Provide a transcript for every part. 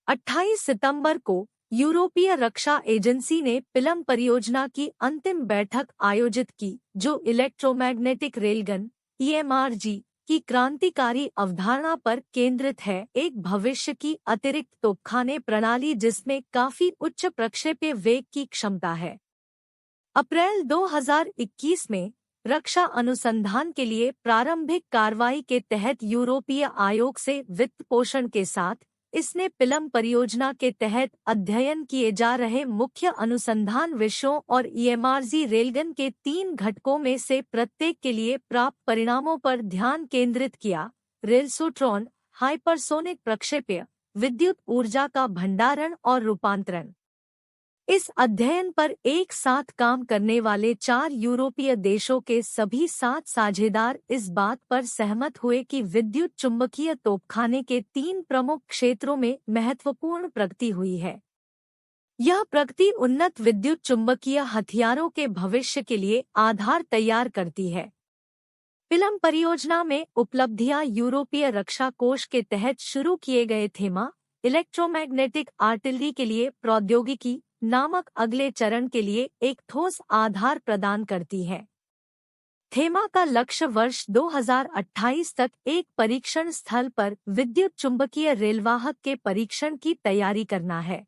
28 सितंबर को यूरोपीय रक्षा एजेंसी ने पिलम परियोजना की अंतिम बैठक आयोजित की, जो इलेक्ट्रोमैग्नेटिक रेलगन (ईएमआरजी) की क्रांतिकारी अवधारणा पर केंद्रित है, एक भविष्य की अतिरिक्त तोपखाने प्रणाली जिसमें काफी उच्च प्रक्षेप्य वेग की क्षमता है। अप्रैल 2021 में रक्षा अनुसंधान के लिए प्रारंभिक कार्रवाई के तहत यूरोपीय आयोग से वित्त पोषण के साथ इसने पिलम परियोजना के तहत अध्ययन किए जा रहे मुख्य अनुसंधान विषयों और ईएमआरजी रेलगन के 3 घटकों में से प्रत्येक के लिए प्राप्त परिणामों पर ध्यान केंद्रित किया। रेलसोट्रॉन, हाइपरसोनिक प्रक्षेप्य, विद्युत ऊर्जा का भंडारण और रूपांतरण। इस अध्ययन पर एक साथ काम करने वाले 4 यूरोपीय देशों के सभी 7 साझेदार इस बात पर सहमत हुए कि विद्युत चुम्बकीय तोपखाने के 3 प्रमुख क्षेत्रों में महत्वपूर्ण प्रगति हुई है। यह प्रगति उन्नत विद्युत चुम्बकीय हथियारों के भविष्य के लिए आधार तैयार करती है। पिलम परियोजना में उपलब्धियां यूरोपीय रक्षा कोष के तहत शुरू किए गए थेमा इलेक्ट्रोमैग्नेटिक आर्टिलरी के लिए प्रौद्योगिकी नामक अगले चरण के लिए एक ठोस आधार प्रदान करती है। थेमा का लक्ष्य वर्ष 2028 तक एक परीक्षण स्थल पर विद्युत चुम्बकीय रेलवाहक के परीक्षण की तैयारी करना है।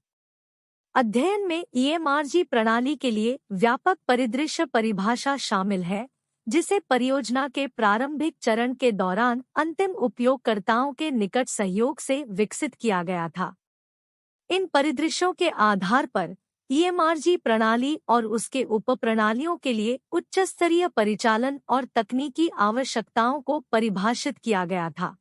अध्ययन में ईएमआरजी प्रणाली के लिए व्यापक परिदृश्य परिभाषा शामिल है, जिसे परियोजना के प्रारंभिक चरण के दौरान अंतिम उपयोगकर्ताओं के निकट सहयोग से विकसित किया गया था। इन परिदृश्यों के आधार पर ईएमआरजी प्रणाली और उसके उपप्रणालियों के लिए उच्च स्तरीय परिचालन और तकनीकी आवश्यकताओं को परिभाषित किया गया था।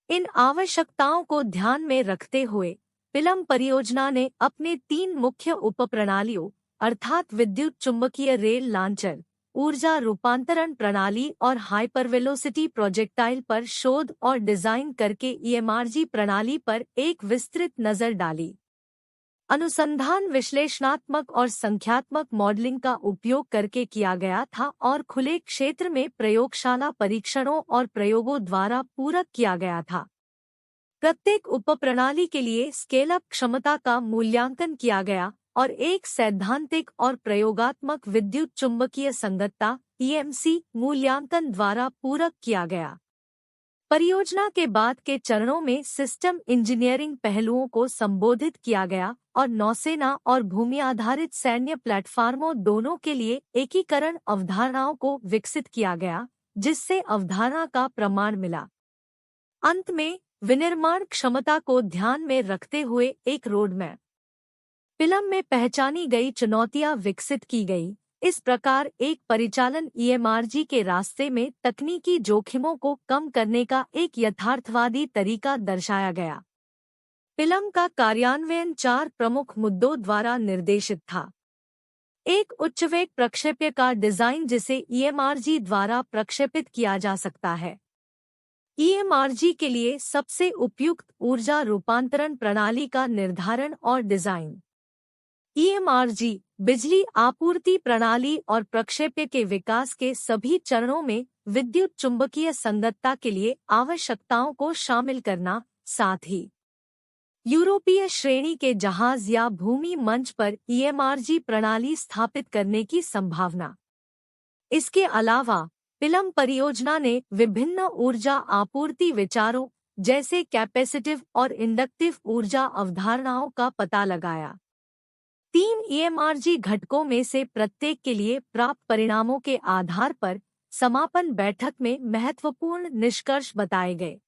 इन आवश्यकताओं को ध्यान में रखते हुए पिलम परियोजना ने अपने 3 मुख्य उपप्रणालियों अर्थात विद्युत चुम्बकीय रेल लॉन्चर, ऊर्जा रूपांतरण प्रणाली और हाइपरवेलोसिटी प्रोजेक्टाइल पर शोध और डिजाइन करके ईएमआरजी प्रणाली पर एक विस्तृत नजर डाली। अनुसंधान विश्लेषणात्मक और संख्यात्मक मॉडलिंग का उपयोग करके किया गया था और खुले क्षेत्र में प्रयोगशाला परीक्षणों और प्रयोगों द्वारा पूरक किया गया था। प्रत्येक उपप्रणाली के लिए स्केल अप क्षमता का मूल्यांकन किया गया और एक सैद्धांतिक और प्रयोगात्मक विद्युत चुम्बकीय संगतता (ईएमसी) मूल्यांकन द्वारा पूरक किया गया। परियोजना के बाद के चरणों में सिस्टम इंजीनियरिंग पहलुओं को संबोधित किया गया और नौसेना और भूमि आधारित सैन्य प्लेटफार्मों दोनों के लिए एकीकरण अवधारणाओं को विकसित किया गया, जिससे अवधारणा का प्रमाण मिला। अंत में विनिर्माण क्षमता को ध्यान में रखते हुए एक रोडमैप पिलम में पहचानी गई चुनौतियां विकसित की गई। इस प्रकार एक परिचालन ईएमआरजी के रास्ते में तकनीकी जोखिमों को कम करने का एक यथार्थवादी तरीका दर्शाया गया। पिलम का कार्यान्वयन 4 प्रमुख मुद्दों द्वारा निर्देशित था। एक उच्च वेग प्रक्षेप्य का डिजाइन जिसे ईएमआरजी द्वारा प्रक्षेपित किया जा सकता है। ईएमआरजी के लिए सबसे उपयुक्त ऊर्जा रूपांतरण प्रणाली का निर्धारण और डिजाइन। ईएमआरजी बिजली आपूर्ति प्रणाली और प्रक्षेप्य के विकास के सभी चरणों में विद्युत चुम्बकीय संगतता के लिए आवश्यकताओं को शामिल करना, साथ ही यूरोपीय श्रेणी के जहाज या भूमि मंच पर ईएमआरजी प्रणाली स्थापित करने की संभावना। इसके अलावा पिलम परियोजना ने विभिन्न ऊर्जा आपूर्ति विचारों जैसे कैपेसिटिव और इंडक्टिव ऊर्जा अवधारणाओं का पता लगाया। 3 ईएमआरजी घटकों में से प्रत्येक के लिए प्राप्त परिणामों के आधार पर समापन बैठक में महत्वपूर्ण निष्कर्ष बताए गए।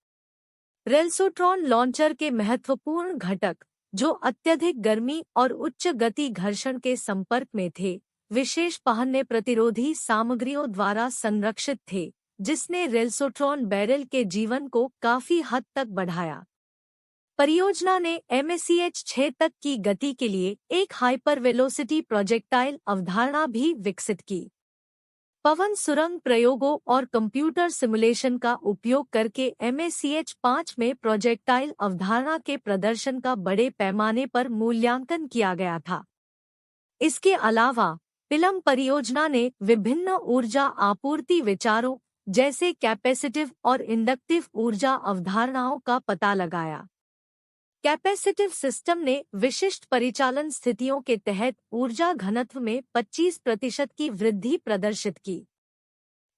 रेलसोट्रॉन लॉन्चर के महत्वपूर्ण घटक, जो अत्यधिक गर्मी और उच्च गति घर्षण के संपर्क में थे, विशेष पहनने प्रतिरोधी सामग्रियों द्वारा संरक्षित थे, जिसने रेलसोट्रॉन बैरल के जीवन को काफी हद तक बढ़ाया। परियोजना ने एमएसीएच 6 तक की गति के लिए एक हाइपरवेलोसिटी प्रोजेक्टाइल अवधारणा भी विकसित की। पवन सुरंग प्रयोगों और कंप्यूटर सिमुलेशन का उपयोग करके एमएसीएच 5 में प्रोजेक्टाइल अवधारणा के प्रदर्शन का बड़े पैमाने पर मूल्यांकन किया गया था। इसके अलावा पिलम परियोजना ने विभिन्न ऊर्जा आपूर्ति विचारों जैसे कैपेसिटिव और इंडक्टिव ऊर्जा अवधारणाओं का पता लगाया। कैपेसिटिव सिस्टम ने विशिष्ट परिचालन स्थितियों के तहत ऊर्जा घनत्व में 25% की वृद्धि प्रदर्शित की।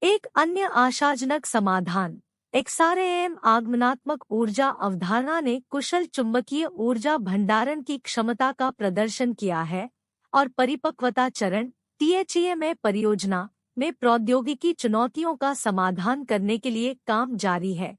एक अन्य आशाजनक समाधान XRAM आगमनात्मक ऊर्जा अवधारणा ने कुशल चुंबकीय ऊर्जा भंडारण की क्षमता का प्रदर्शन किया है और परिपक्वता चरण THEMA परियोजना में प्रौद्योगिकी चुनौतियों का समाधान करने के लिए काम जारी है।